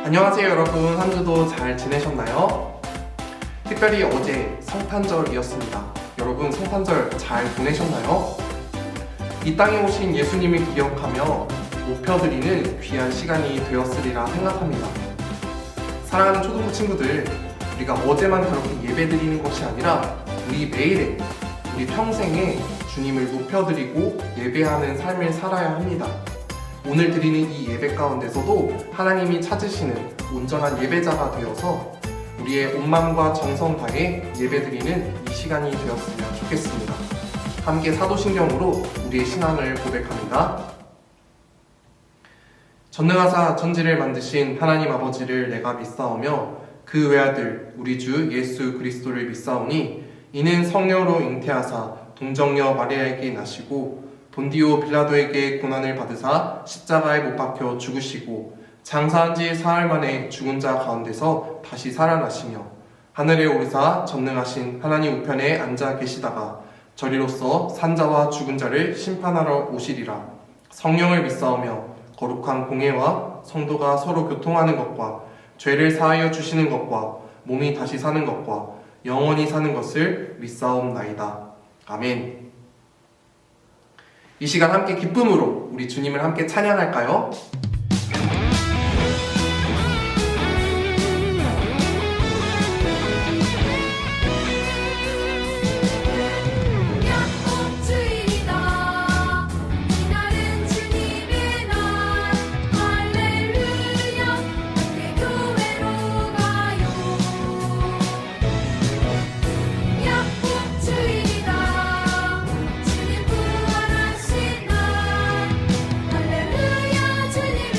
안녕하세요 여러분, 한 주도 잘 지내셨나요? 특별히 어제 성탄절이었습니다. 여러분 성탄절 잘 보내셨나요? 이 땅에 오신 예수님을 기억하며 높여드리는 귀한 시간이 되었으리라 생각합니다. 사랑하는 초등부 친구들, 우리가 어제만 그렇게 예배드리는 것이 아니라 우리 매일에, 우리 평생에 주님을 높여드리고 예배하는 삶을 살아야 합니다. 오늘 드리는 이 예배 가운데서도 하나님이 찾으시는 온전한 예배자가 되어서 우리의 온 마음과 정성 다해 예배드리는 이 시간이 되었으면 좋겠습니다. 함께 사도신경으로 우리의 신앙을 고백합니다. 전능하사 천지를 만드신 하나님 아버지를 내가 믿사오며 그 외아들 우리 주 예수 그리스도를 믿사오니 이는 성령으로 잉태하사 동정녀 마리아에게 나시고 본디오 빌라도에게 고난을 받으사 십자가에 못 박혀 죽으시고 장사한 지 사흘 만에 죽은 자 가운데서 다시 살아나시며 하늘에 오르사 전능하신 하나님 우편에 앉아 계시다가 저리로서 산자와 죽은 자를 심판하러 오시리라. 성령을 믿사오며 거룩한 공예와 성도가 서로 교통하는 것과 죄를 사하여 주시는 것과 몸이 다시 사는 것과 영원히 사는 것을 믿사옵나이다. 아멘. 이 시간 함께 기쁨으로 우리 주님을 함께 찬양할까요? 주님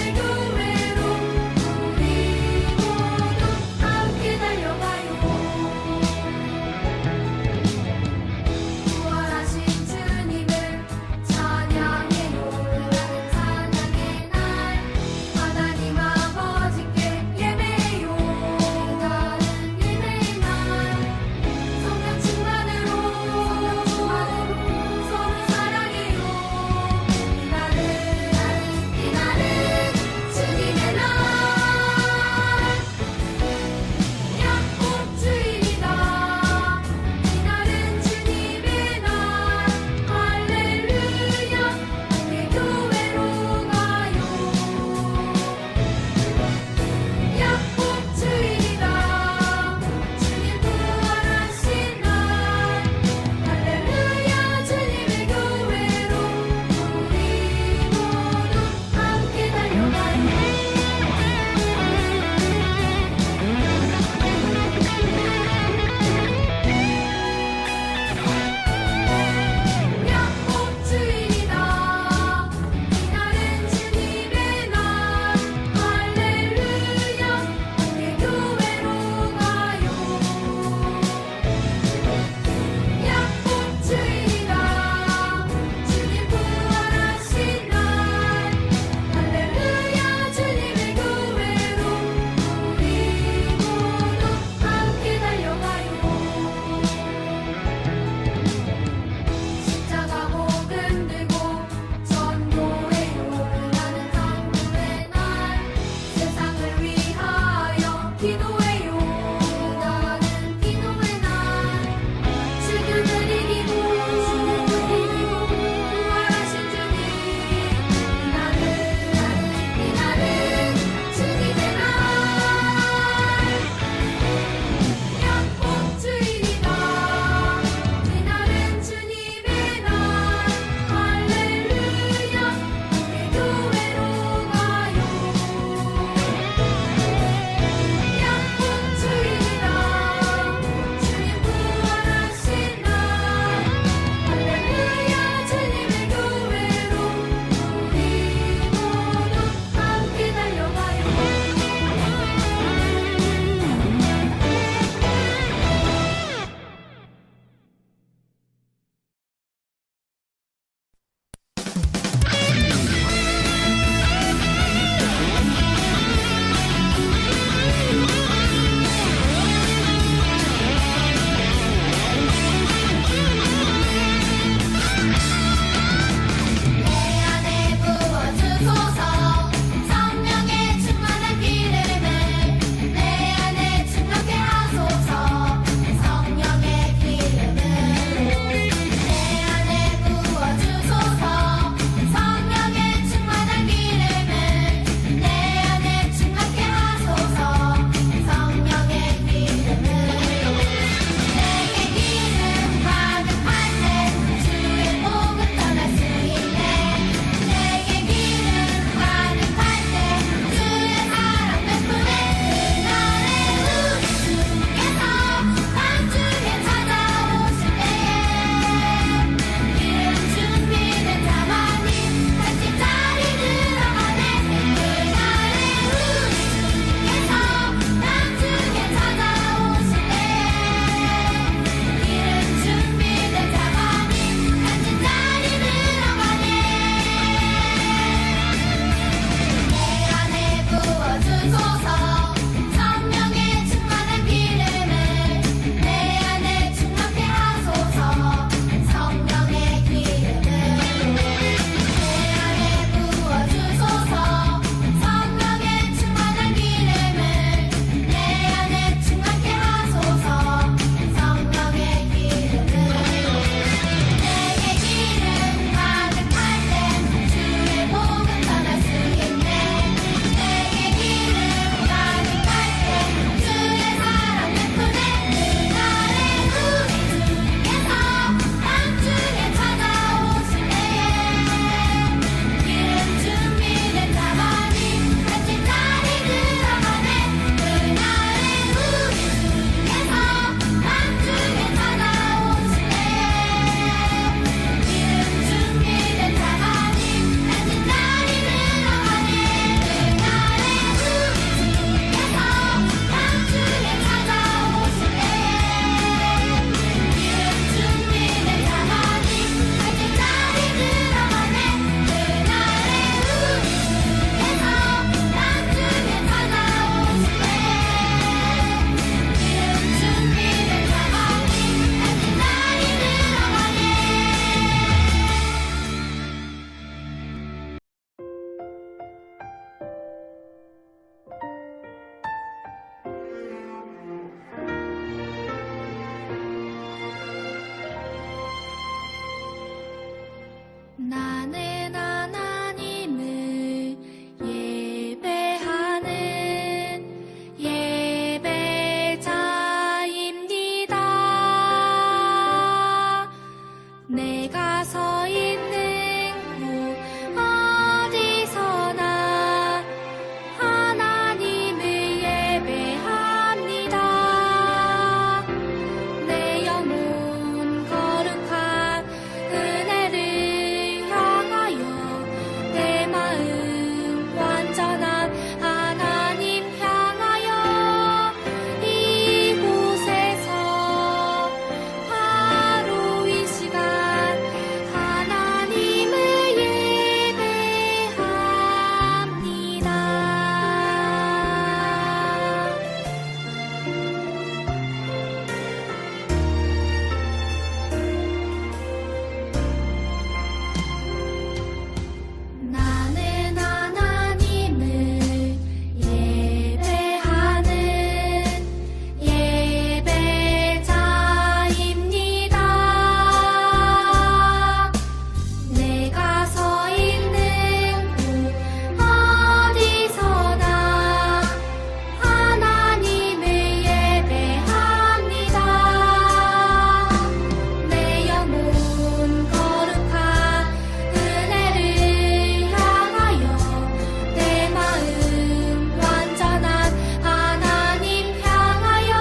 나는 하나님을 예배하는 예배자입니다. 내가 서 있는 곳 어디서나 하나님을 예배합니다. 내 영혼 거룩한 은혜를 향하여 내 마음 완전한 하나님 향하여 이곳에서 바로 이 시간 하나님을 예배합니다. 나는 하나님을 예배하는 예배자입니다. 내가 서 있는 곳 어디서나 하나님을 예배합니다. 내 영혼 거룩한 은혜를 향하여 내 마음 완전한 하나님 향하여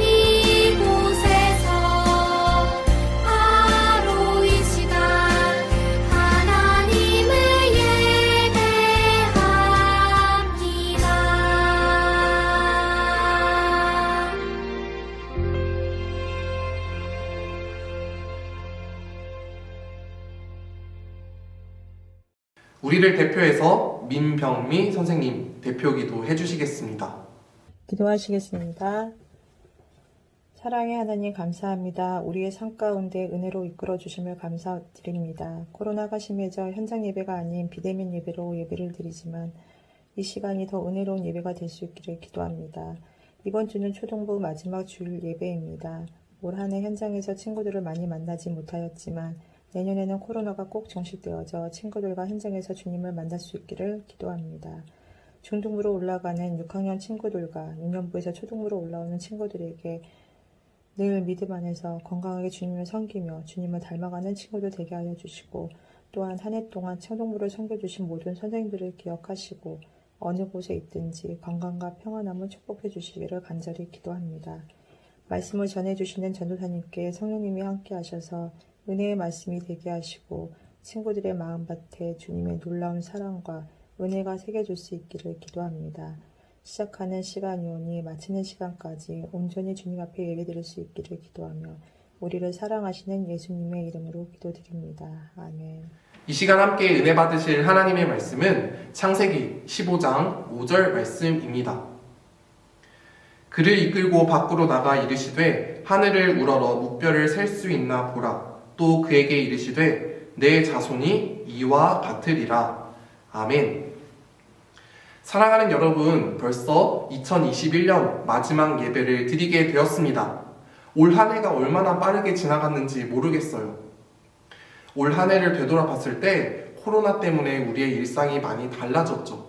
이곳에서 바로 이 시간 하나님을 예배합니다. 우리를 대표해서 민병미 선생님 대표기도 해주시겠습니다. 기도하시겠습니다. 사랑의 하나님 감사합니다. 우리의 삶 가운데 은혜로 이끌어 주심을 감사드립니다. 코로나가 심해져 현장 예배가 아닌 비대면 예배로 예배를 드리지만 이 시간이 더 은혜로운 예배가 될 수 있기를 기도합니다. 이번 주는 초등부 마지막 주일 예배입니다. 올 한 해 현장에서 친구들을 많이 만나지 못하였지만 내년에는 코로나가 꼭 종식되어져 친구들과 현장에서 주님을 만날 수 있기를 기도합니다. 중등부로 올라가는 6학년 친구들과 유년부에서 초등부로 올라오는 친구들에게 늘 믿음 안에서 건강하게 주님을 섬기며 주님을 닮아가는 친구들 되게 하여 주시고, 또한 한 해 동안 초등부를 섬겨주신 모든 선생님들을 기억하시고 어느 곳에 있든지 건강과 평안함을 축복해 주시기를 간절히 기도합니다. 말씀을 전해주시는 전도사님께 성령님이 함께 하셔서 은혜의 말씀이 되게 하시고 친구들의 마음밭에 주님의 놀라운 사랑과 은혜가 새겨질 수 있기를 기도합니다. 시작하는 시간이오니 마치는 시간까지 온전히 주님 앞에 예배드릴 수 있기를 기도하며 우리를 사랑하시는 예수님의 이름으로 기도드립니다. 아멘. 이 시간 함께 은혜 받으실 하나님의 말씀은 창세기 15장 5절 말씀입니다. 그를 이끌고 밖으로 나가 이르시되 하늘을 우러러 묵별을 셀 수 있나 보라. 또 그에게 이르시되 내 자손이 이와 같으리라. 아멘. 사랑하는 여러분, 벌써 2021년 마지막 예배를 드리게 되었습니다. 올 한 해가 얼마나 빠르게 지나갔는지 모르겠어요. 올 한 해를 되돌아봤을 때 코로나 때문에 우리의 일상이 많이 달라졌죠.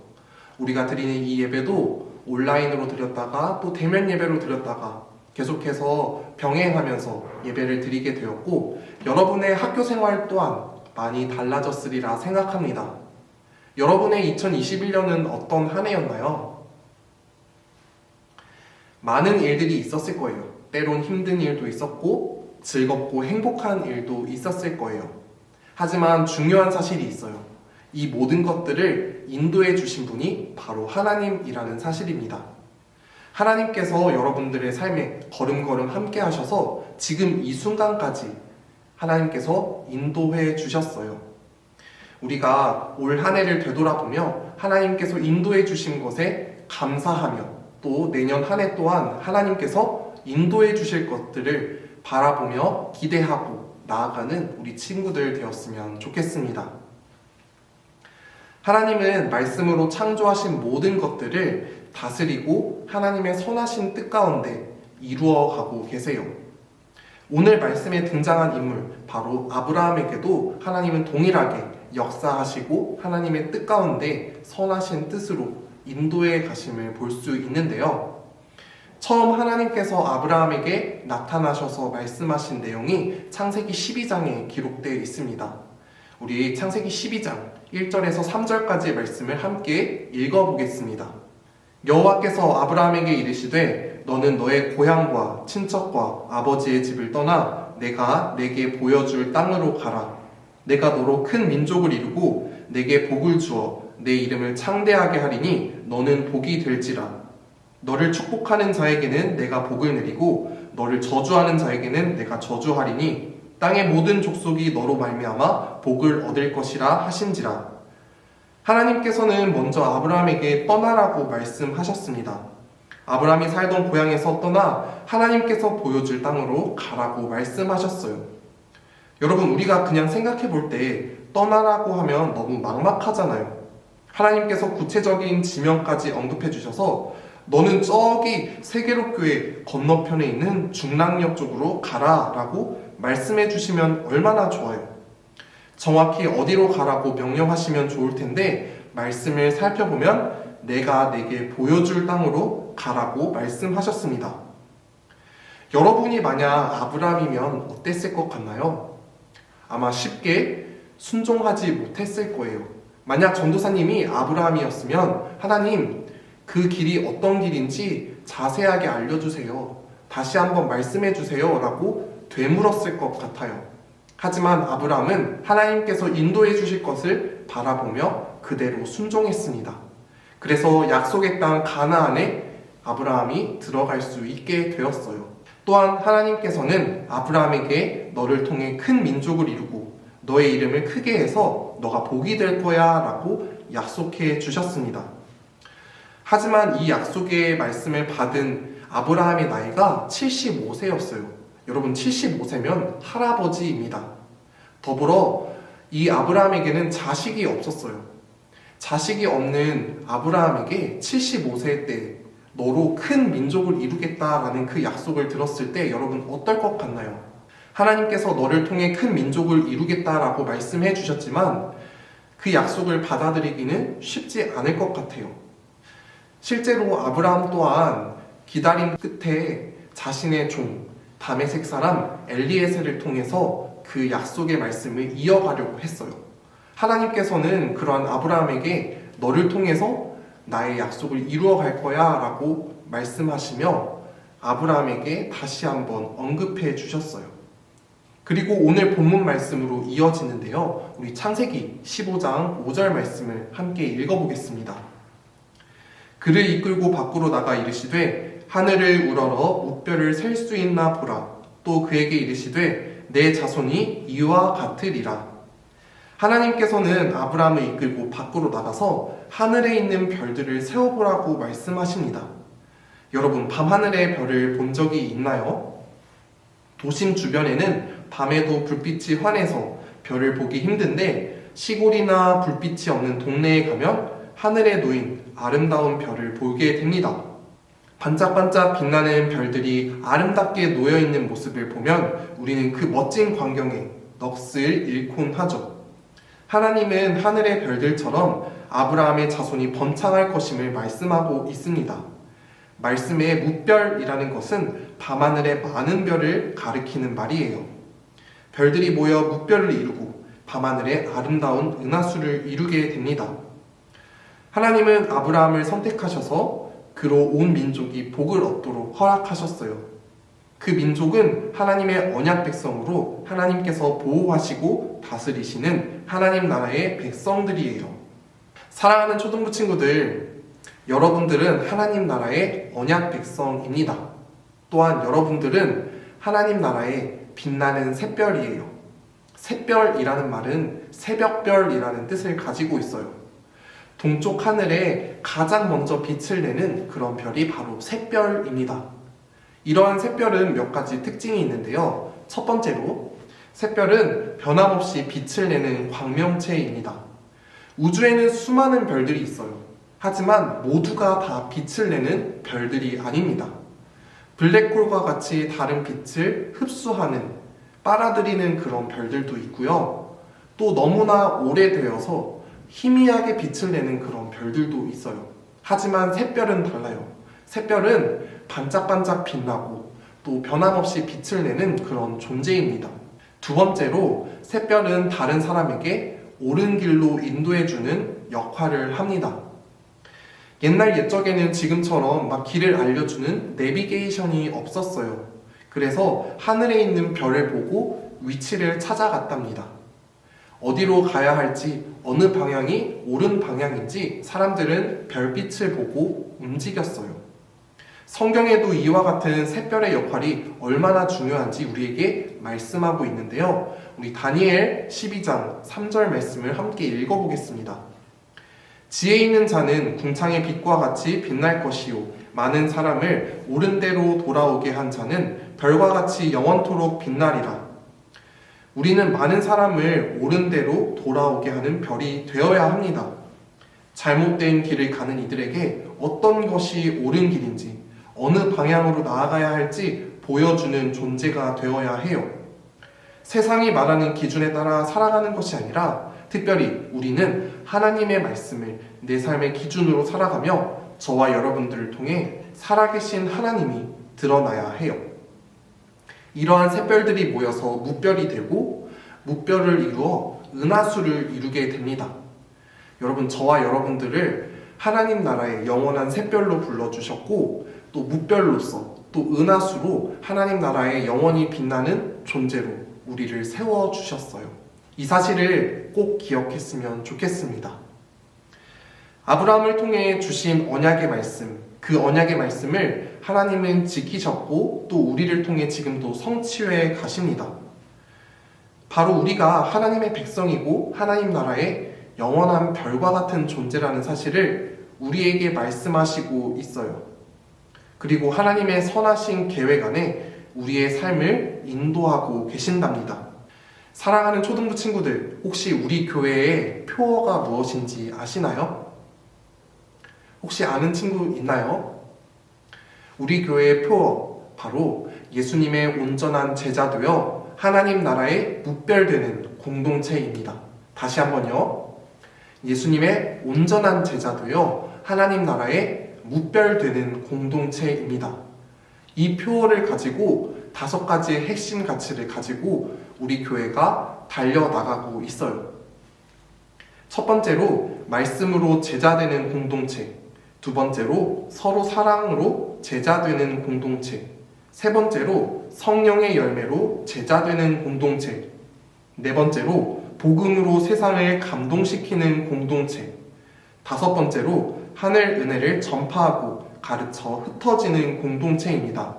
우리가 드리는 이 예배도 온라인으로 드렸다가 또 대면 예배로 드렸다가 계속해서 병행하면서 예배를 드리게 되었고, 여러분의 학교 생활 또한 많이 달라졌으리라 생각합니다. 여러분의 2021년은 어떤 한 해였나요? 많은 일들이 있었을 거예요. 때론 힘든 일도 있었고 즐겁고 행복한 일도 있었을 거예요. 하지만 중요한 사실이 있어요. 이 모든 것들을 인도해 주신 분이 바로 하나님이라는 사실입니다. 하나님께서 여러분들의 삶에 걸음걸음 함께 하셔서 지금 이 순간까지 하나님께서 인도해 주셨어요. 우리가 올 한 해를 되돌아보며 하나님께서 인도해 주신 것에 감사하며 또 내년 한 해 또한 하나님께서 인도해 주실 것들을 바라보며 기대하고 나아가는 우리 친구들 되었으면 좋겠습니다. 하나님은 말씀으로 창조하신 모든 것들을 다스리고 하나님의 선하신 뜻 가운데 이루어가고 계세요. 오늘 말씀에 등장한 인물, 바로 아브라함에게도 하나님은 동일하게 역사하시고 하나님의 뜻 가운데 선하신 뜻으로 인도해 가심을 볼 수 있는데요. 처음 하나님께서 아브라함에게 나타나셔서 말씀하신 내용이 창세기 12장에 기록되어 있습니다. 우리 창세기 12장 1절에서 3절까지의 말씀을 함께 읽어보겠습니다. 여호와께서 아브라함에게 이르시되 너는 너의 고향과 친척과 아버지의 집을 떠나 내가 내게 보여줄 땅으로 가라. 내가 너로 큰 민족을 이루고 내게 복을 주어 내 이름을 창대하게 하리니 너는 복이 될지라. 너를 축복하는 자에게는 내가 복을 내리고 너를 저주하는 자에게는 내가 저주하리니 땅의 모든 족속이 너로 말미암아 복을 얻을 것이라 하신지라. 하나님께서는 먼저 아브라함에게 떠나라고 말씀하셨습니다. 아브라함이 살던 고향에서 떠나 하나님께서 보여줄 땅으로 가라고 말씀하셨어요. 여러분, 우리가 그냥 생각해 볼 때 떠나라고 하면 너무 막막하잖아요. 하나님께서 구체적인 지명까지 언급해 주셔서 너는 저기 세계로교회 건너편에 있는 중랑역 쪽으로 가라라고 말씀해 주시면 얼마나 좋아요. 정확히 어디로 가라고 명령하시면 좋을 텐데 말씀을 살펴보면 내가 내게 보여줄 땅으로 가라고 말씀하셨습니다. 여러분이 만약 아브라함이면 어땠을 것 같나요? 아마 쉽게 순종하지 못했을 거예요. 만약 전도사님이 아브라함이었으면 하나님, 그 길이 어떤 길인지 자세하게 알려주세요. 다시 한번 말씀해 주세요. 라고 되물었을 것 같아요. 하지만 아브라함은 하나님께서 인도해 주실 것을 바라보며 그대로 순종했습니다. 그래서 약속의 땅 가나안에 아브라함이 들어갈 수 있게 되었어요. 또한 하나님께서는 아브라함에게 너를 통해 큰 민족을 이루고 너의 이름을 크게 해서 너가 복이 될 거야 라고 약속해 주셨습니다. 하지만 이 약속의 말씀을 받은 아브라함의 나이가 75세였어요. 여러분, 75세면 할아버지입니다. 더불어 이 아브라함에게는 자식이 없었어요. 자식이 없는 아브라함에게 75세 때 너로 큰 민족을 이루겠다라는 그 약속을 들었을 때 여러분 어떨 것 같나요? 하나님께서 너를 통해 큰 민족을 이루겠다라고 말씀해 주셨지만 그 약속을 받아들이기는 쉽지 않을 것 같아요. 실제로 아브라함 또한 기다림 끝에 자신의 종 다메섹 사람 엘리에셀을 통해서 그 약속의 말씀을 이어가려고 했어요. 하나님께서는 그러한 아브라함에게 너를 통해서 나의 약속을 이루어 갈 거야 라고 말씀하시며 아브라함에게 다시 한번 언급해 주셨어요. 그리고 오늘 본문 말씀으로 이어지는데요. 우리 창세기 15장 5절 말씀을 함께 읽어보겠습니다. 그를 이끌고 밖으로 나가 이르시되 하늘을 우러러 우뼈를 셀 수 있나 보라. 또 그에게 이르시되 내 자손이 이와 같으리라. 하나님께서는 아브라함을 이끌고 밖으로 나가서 하늘에 있는 별들을 세어보라고 말씀하십니다. 여러분, 밤하늘의 별을 본 적이 있나요? 도심 주변에는 밤에도 불빛이 환해서 별을 보기 힘든데 시골이나 불빛이 없는 동네에 가면 하늘에 놓인 아름다운 별을 보게 됩니다. 반짝반짝 빛나는 별들이 아름답게 놓여있는 모습을 보면 우리는 그 멋진 광경에 넋을 잃곤 하죠. 하나님은 하늘의 별들처럼 아브라함의 자손이 번창할 것임을 말씀하고 있습니다. 말씀의 무별이라는 것은 밤하늘의 많은 별을 가리키는 말이에요. 별들이 모여 무별을 이루고 밤하늘의 아름다운 은하수를 이루게 됩니다. 하나님은 아브라함을 선택하셔서 그로 온 민족이 복을 얻도록 허락하셨어요. 그 민족은 하나님의 언약 백성으로 하나님께서 보호하시고 다스리시는 하나님 나라의 백성들이에요. 사랑하는 초등부 친구들, 여러분들은 하나님 나라의 언약 백성입니다. 또한 여러분들은 하나님 나라의 빛나는 샛별이에요. 샛별이라는 말은 새벽별이라는 뜻을 가지고 있어요. 동쪽 하늘에 가장 먼저 빛을 내는 그런 별이 바로 샛별입니다. 이러한 샛별은 몇 가지 특징이 있는데요. 첫 번째로 샛별은 변함없이 빛을 내는 광명체입니다. 우주에는 수많은 별들이 있어요. 하지만 모두가 다 빛을 내는 별들이 아닙니다. 블랙홀과 같이 다른 빛을 흡수하는, 빨아들이는 그런 별들도 있고요. 또 너무나 오래되어서 희미하게 빛을 내는 그런 별들도 있어요. 하지만 샛별은 달라요. 샛별은 반짝반짝 빛나고 또 변함없이 빛을 내는 그런 존재입니다. 두 번째로 샛별은 다른 사람에게 옳은 길로 인도해주는 역할을 합니다. 옛날 옛적에는 지금처럼 막 길을 알려주는 내비게이션이 없었어요. 그래서 하늘에 있는 별을 보고 위치를 찾아갔답니다. 어디로 가야 할지, 어느 방향이 옳은 방향인지 사람들은 별빛을 보고 움직였어요. 성경에도 이와 같은 샛별의 역할이 얼마나 중요한지 우리에게 말씀하고 있는데요. 우리 다니엘 12장 3절 말씀을 함께 읽어보겠습니다. 지혜 있는 자는 궁창의 빛과 같이 빛날 것이요, 많은 사람을 옳은 대로 돌아오게 한 자는 별과 같이 영원토록 빛나리라. 우리는 많은 사람을 옳은 대로 돌아오게 하는 별이 되어야 합니다. 잘못된 길을 가는 이들에게 어떤 것이 옳은 길인지, 어느 방향으로 나아가야 할지 보여주는 존재가 되어야 해요. 세상이 말하는 기준에 따라 살아가는 것이 아니라 특별히 우리는 하나님의 말씀을 내 삶의 기준으로 살아가며 저와 여러분들을 통해 살아계신 하나님이 드러나야 해요. 이러한 샛별들이 모여서 무별이 되고 무별을 이루어 은하수를 이루게 됩니다. 여러분, 저와 여러분들을 하나님 나라의 영원한 샛별로 불러주셨고 또 무별로서 또 은하수로 하나님 나라의 영원히 빛나는 존재로 우리를 세워주셨어요. 이 사실을 꼭 기억했으면 좋겠습니다. 아브라함을 통해 주신 언약의 말씀, 그 언약의 말씀을 하나님은 지키셨고 또 우리를 통해 지금도 성취해 가십니다. 바로 우리가 하나님의 백성이고 하나님 나라의 영원한 별과 같은 존재라는 사실을 우리에게 말씀하시고 있어요. 그리고 하나님의 선하신 계획 안에 우리의 삶을 인도하고 계신답니다. 사랑하는 초등부 친구들, 혹시 우리 교회의 표어가 무엇인지 아시나요? 혹시 아는 친구 있나요? 우리 교회의 표어, 바로 예수님의 온전한 제자 되어 하나님 나라에 무별되는 공동체입니다. 다시 한번요. 예수님의 온전한 제자 되어 하나님 나라에 무별되는 공동체입니다. 이 표어를 가지고 5가지의 핵심 가치를 가지고 우리 교회가 달려나가고 있어요. 첫 번째로 말씀으로 제자되는 공동체, 두 번째로 서로 사랑으로 제자되는 공동체, 세 번째로 성령의 열매로 제자되는 공동체, 네 번째로 복음으로 세상을 감동시키는 공동체, 다섯 번째로 하늘 은혜를 전파하고 가르쳐 흩어지는 공동체입니다.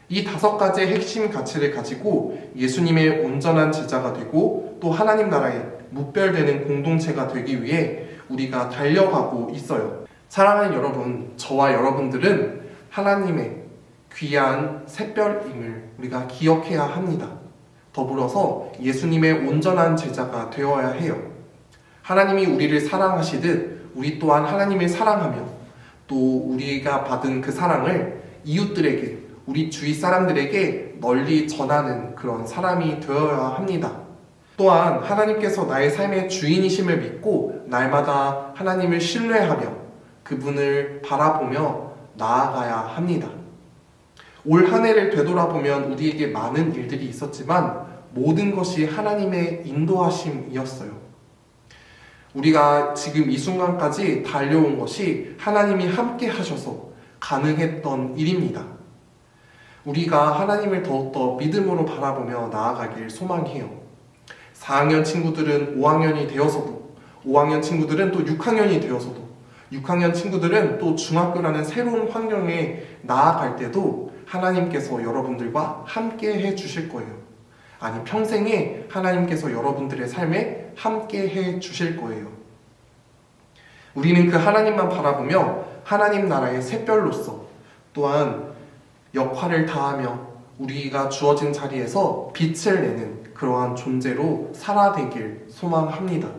이 5가지의 핵심 가치를 가지고 예수님의 온전한 제자가 되고 또 하나님 나라에 무별되는 공동체가 되기 위해 우리가 달려가고 있어요. 사랑하는 여러분, 저와 여러분들은 하나님의 귀한 샛별임을 우리가 기억해야 합니다. 더불어서 예수님의 온전한 제자가 되어야 해요. 하나님이 우리를 사랑하시듯 우리 또한 하나님을 사랑하며 또 우리가 받은 그 사랑을 이웃들에게, 우리 주위 사람들에게 널리 전하는 그런 사람이 되어야 합니다. 또한 하나님께서 나의 삶의 주인이심을 믿고 날마다 하나님을 신뢰하며 그분을 바라보며 나아가야 합니다. 올 한 해를 되돌아보면 우리에게 많은 일들이 있었지만 모든 것이 하나님의 인도하심이었어요. 우리가 지금 이 순간까지 달려온 것이 하나님이 함께 하셔서 가능했던 일입니다. 우리가 하나님을 더욱더 믿음으로 바라보며 나아가길 소망해요. 4학년 친구들은 5학년이 되어서도, 5학년 친구들은 또 6학년이 되어서도, 6학년 친구들은 또 중학교라는 새로운 환경에 나아갈 때도 하나님께서 여러분들과 함께 해 주실 거예요. 아니, 평생에 하나님께서 여러분들의 삶에 함께 해 주실 거예요. 우리는 그 하나님만 바라보며 하나님 나라의 샛별로서 또한 역할을 다하며 우리가 주어진 자리에서 빛을 내는 그러한 존재로 살아되길 소망합니다.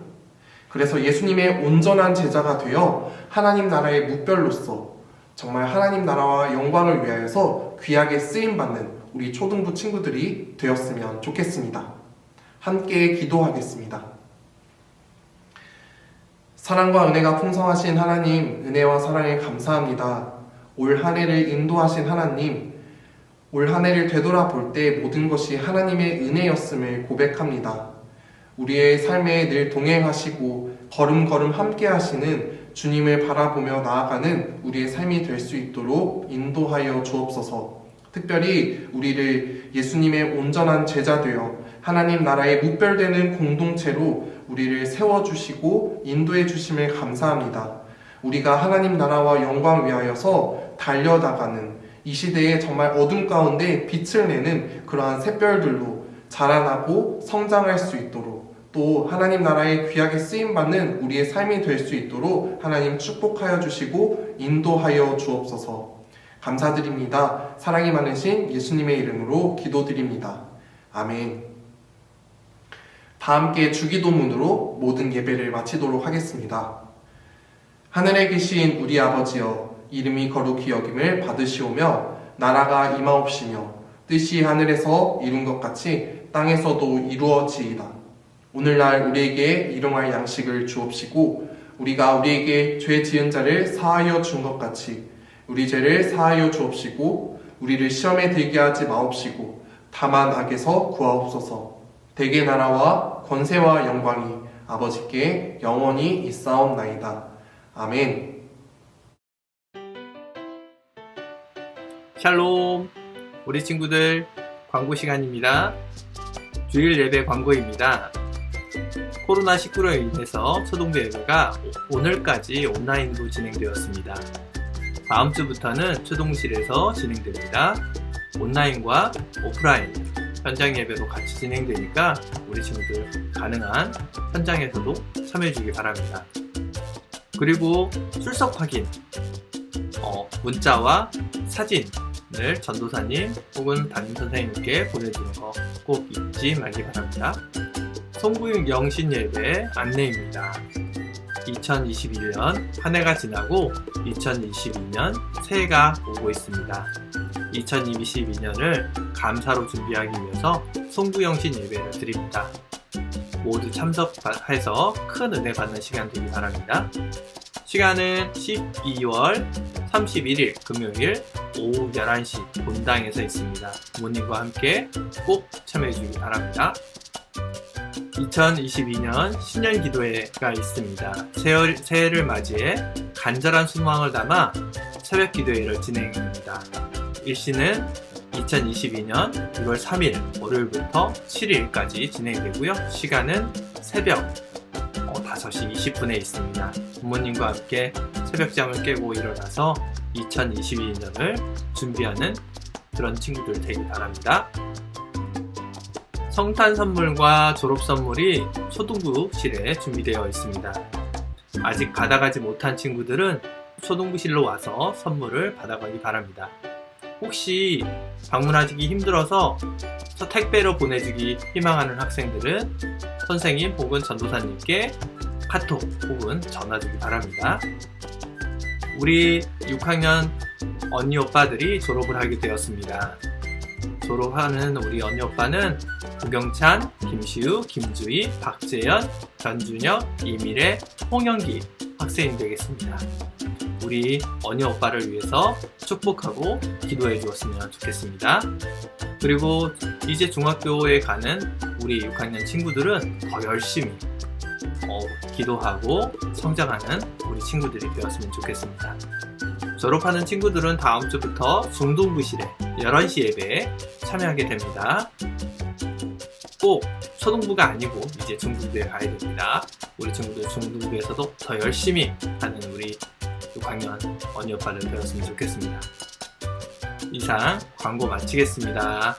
그래서 예수님의 온전한 제자가 되어 하나님 나라의 무별로서 정말 하나님 나라와 영광을 위하여서 귀하게 쓰임받는 우리 초등부 친구들이 되었으면 좋겠습니다. 함께 기도하겠습니다. 사랑과 은혜가 풍성하신 하나님, 은혜와 사랑에 감사합니다. 올 한 해를 인도하신 하나님, 올 한 해를 되돌아볼 때 모든 것이 하나님의 은혜였음을 고백합니다. 우리의 삶에 늘 동행하시고 걸음걸음 함께 하시는 주님을 바라보며 나아가는 우리의 삶이 될 수 있도록 인도하여 주옵소서. 특별히 우리를 예수님의 온전한 제자 되어 하나님 나라에 묵별되는 공동체로 우리를 세워주시고 인도해 주심을 감사합니다. 우리가 하나님 나라와 영광 위하여서 달려나가는 이 시대에 정말 어둠 가운데 빛을 내는 그러한 샛별들로 자라나고 성장할 수 있도록, 또 하나님 나라에 귀하게 쓰임받는 우리의 삶이 될 수 있도록 하나님 축복하여 주시고 인도하여 주옵소서. 감사드립니다. 사랑이 많으신 예수님의 이름으로 기도드립니다. 아멘. 다 함께 주기도문으로 모든 예배를 마치도록 하겠습니다. 하늘에 계신 우리 아버지여, 이름이 거룩히 여김을 받으시오며 나라가 임하옵시며 뜻이 하늘에서 이룬 것 같이 땅에서도 이루어지이다. 오늘날 우리에게 일용할 양식을 주옵시고 우리가 우리에게 죄 지은 자를 사하여 준 것 같이 우리 죄를 사하여 주옵시고 우리를 시험에 들게 하지 마옵시고 다만 악에서 구하옵소서. 대개 나라와 권세와 영광이 아버지께 영원히 있사옵나이다. 아멘. 샬롬, 우리 친구들 광고 시간입니다. 주일 예배 광고입니다. 코로나19로 인해서 초등부 예배가 오늘까지 온라인으로 진행되었습니다. 다음 주부터는 초동실에서 진행됩니다. 온라인과 오프라인, 현장 예배도 같이 진행되니까 우리 친구들 가능한 현장에서도 참여해주기 바랍니다. 그리고 출석 확인, 문자와 사진을 전도사님 혹은 담임선생님께 보내주는 거 꼭 잊지 말기 바랍니다. 송구영신 예배 안내입니다. 2021년 한 해가 지나고 2022년 새해가 오고 있습니다. 2022년을 감사로 준비하기 위해서 송구영신 예배를 드립니다. 모두 참석해서 큰 은혜 받는 시간 되기 바랍니다. 시간은 12월 31일 금요일 오후 11시 본당에서 있습니다. 부모님과 함께 꼭 참여해 주기 바랍니다. 2022년 신년 기도회가 있습니다. 새해를 맞이해 간절한 소망을 담아 새벽 기도회를 진행합니다. 일시는 2022년 6월 3일 월요일부터 7일까지 진행되고요. 시간은 새벽 5시 20분에 있습니다. 부모님과 함께 새벽잠을 깨고 일어나서 2022년을 준비하는 그런 친구들 되기 바랍니다. 성탄 선물과 졸업 선물이 초등부실에 준비되어 있습니다. 아직 받아가지 못한 친구들은 초등부실로 와서 선물을 받아가기 바랍니다. 혹시 방문하기 힘들어서 택배로 보내주기 희망하는 학생들은 선생님 혹은 전도사님께 카톡 혹은 전화 주기 바랍니다. 우리 6학년 언니 오빠들이 졸업을 하게 되었습니다. 졸업하는 우리 언니 오빠는 구경찬, 김시우, 김주희, 박재현, 전준혁, 이미래, 홍영기 학생이 되겠습니다. 우리 언니 오빠를 위해서 축복하고 기도해 주었으면 좋겠습니다. 그리고 이제 중학교에 가는 우리 6학년 친구들은 더 열심히 기도하고 성장하는 우리 친구들이 되었으면 좋겠습니다. 졸업하는 친구들은 다음 주부터 중등부실에 11시 예배에 참여하게 됩니다. 꼭 초등부가 아니고 이제 중등부에 가야 됩니다. 우리 친구들 중등부에서도 더 열심히 하는 우리 6학년 언니 오빠를 되었으면 좋겠습니다. 이상 광고 마치겠습니다.